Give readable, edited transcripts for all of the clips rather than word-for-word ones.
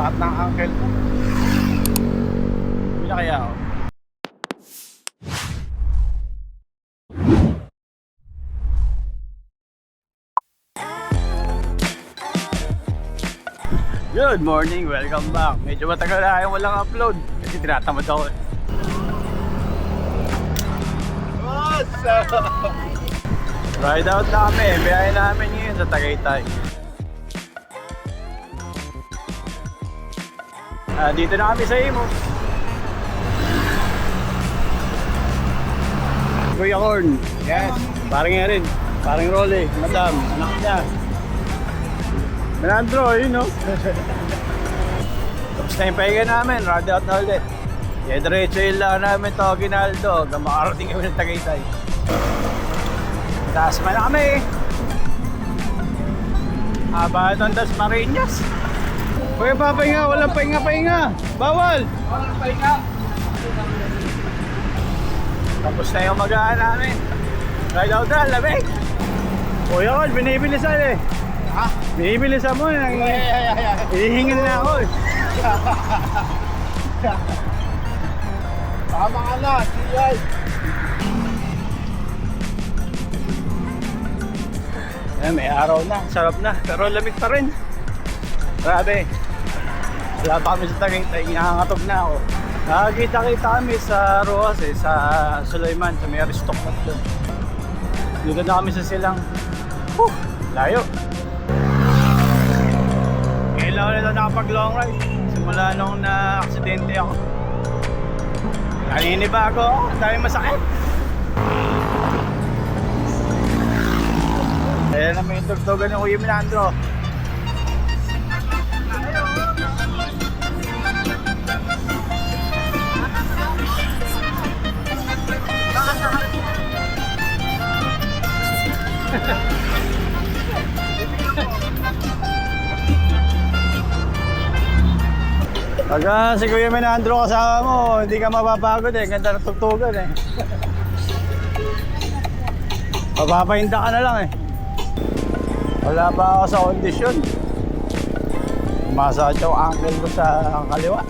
sakit ng ankle ko. Hindi na kaya ako. Good morning, welcome back. Medyo matagal na yung walang upload kasi tinatamad ako. What's up? Ride out na kami, biyahe namin ngayon sa Tagaytay. Dito na kami sa Imus. Kuya Corn. Yes. Parang nga rin. Parang Rolly. Madam. Anak niya. Melandro, yun no? Tapos na yung pahinga namin. Ride out na ulit. Kaya diretso yun lang namin to Ginaldo. Hanggang makarating kami ng Tagaytay. Taas pa na kami. Haba itong Das Marinas. Huwag papahinga, walang pahinga-pahinga. Bawal! Walang pahinga. Tapos na yung mag-aan namin. Ride out na, lamig. O yun, binibilisan eh. Ha? Binibilisan mo. Ihingin na ako eh. Tama ka na, siyay. Ayan, may araw na, sarap na. Pero lamig pa rin. Grabe. Wala pa kami sa Tagaytay, inangatog na ako. Nakakita-kita kami sa Roas eh, sa Sulaiman, sa may Aristoc na doon. Dito na kami sa silang. Layo. Ngayon lang ulit nakapag long ride. Simula nung na-aksidente ako. Naninibago ako, dahil masakit. Ayan na may tugtugan ng Kuya Melandro. Pagka si Kuya Melandro kasama mo, hindi ka mapapagod eh. Ganda ng tugtugan eh. Mapapahinda ka na lang eh. Wala pa ako sa kondisyon. Masakit yung ankle ko sa kaliwa.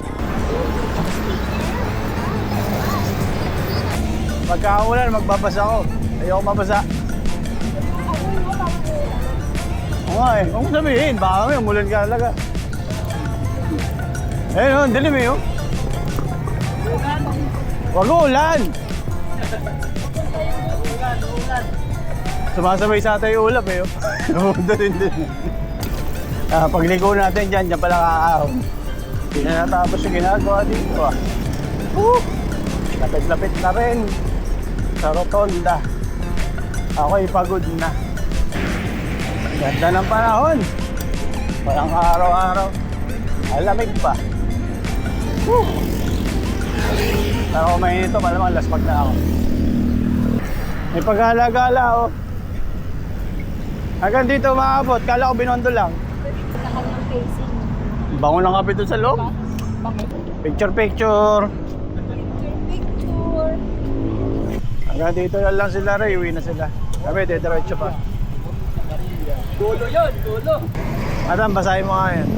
Pagka ulan, magbabasa ako. Ayoko mabasa. Oo nga eh. Huwag mo sabihin, baka may umulan ka talaga. Ayun, dilim eh. Huwag ulan! Sumasabay sa atin yung ulap eh. Doon din. Pagligo natin dyan pala kaahon. Hindi na natapos yung ginagawa dito ah. Lapit-lapit na rin sa rotonda. Ako'y pagod na. Ganda ng panahon. Walang araw-araw. Alamig pa. Pero kung may ito, malamang laspag na ako. May paghala-gala oh. Hanggang dito maabot, kala ko binondo lang. Bango ng kape doon sa loob. Picture. Hanggang dito lang sila rin, iwi na sila. Kami, diretso pa. Dulo yun, dulo. Madam, basahin mo nga yan.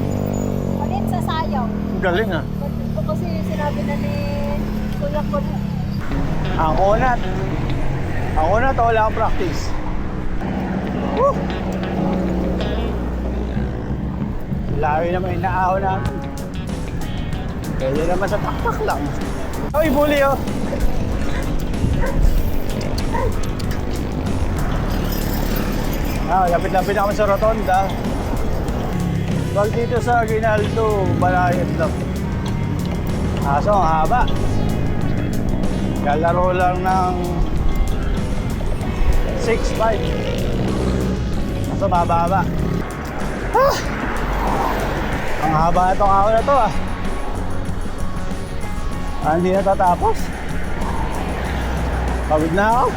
Ulit sa sayaw. Galing ah. Kasi sinabi na ni Kuya ko na. Ang kunat, wala akong practice. Woo! Lawi naman yung naaw namin. Pwede naman sa taktak lang. Uy, bully oh! Lapit-lapit na kami sa rotonda. Wag dito sa Ginaldo, balayot lang. Aso, ang haba. Kalaro lang ng 6'5". Aso, mababa. Ang haba itong ako na to ah. Hindi na tatapos. Pagod na ako.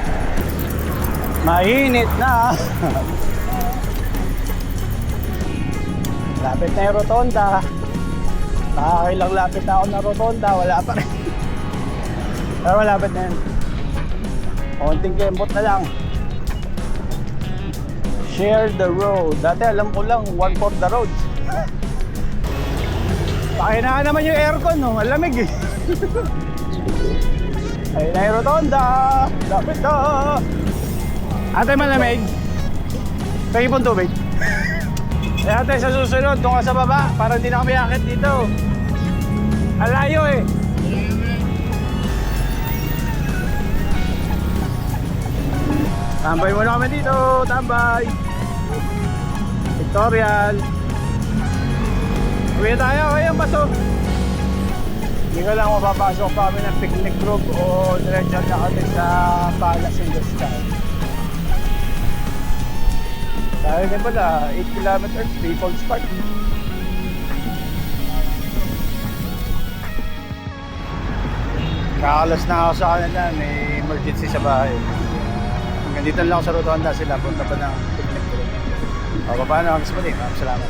Mainit na ah. Lapit na yung rotonda. Nakakailang lapit na ako na rotonda. Wala pa rin. Pero malapit na yun. Konting kembot na lang. Share the road. Dati alam ko lang 1/4 the road. Pakinahan naman yung aircon, no? Ang lamig eh. Ay, na yung rotonda. Lapit na. Ate, malamig. Pagi pong tubig. Eh, ate, sa susunod, doon ka sa baba. Para hindi na kami akit dito. Ang layo eh. Tambay muna kami dito. Tambay. Victorial. Uwi tayo. Ayun, baso. Hindi ko lang mapapasok pa kami ng picnic group o diretso na kami sa Palace in the Sky. Dahil din pala, 8 kilometers, People's Park. Kakalas na ako sa kanila, may emergency sa bahay. Hanggang dito lang ako sa rotonda sila, punta pa ng picnic group. O, paano? Hanggang sa muli. Maraming salamat.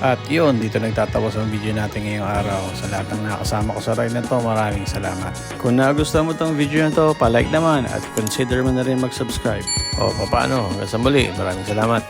At yun, dito nagtatapos ang video natin ngayong araw. Sa lahat ng nakasama ko sa ride na to, maraming salamat. Kung nagustuhan mo tong video na to, palike naman at consider mo na rin mag-subscribe. O paano, hanggang sa muli, maraming salamat.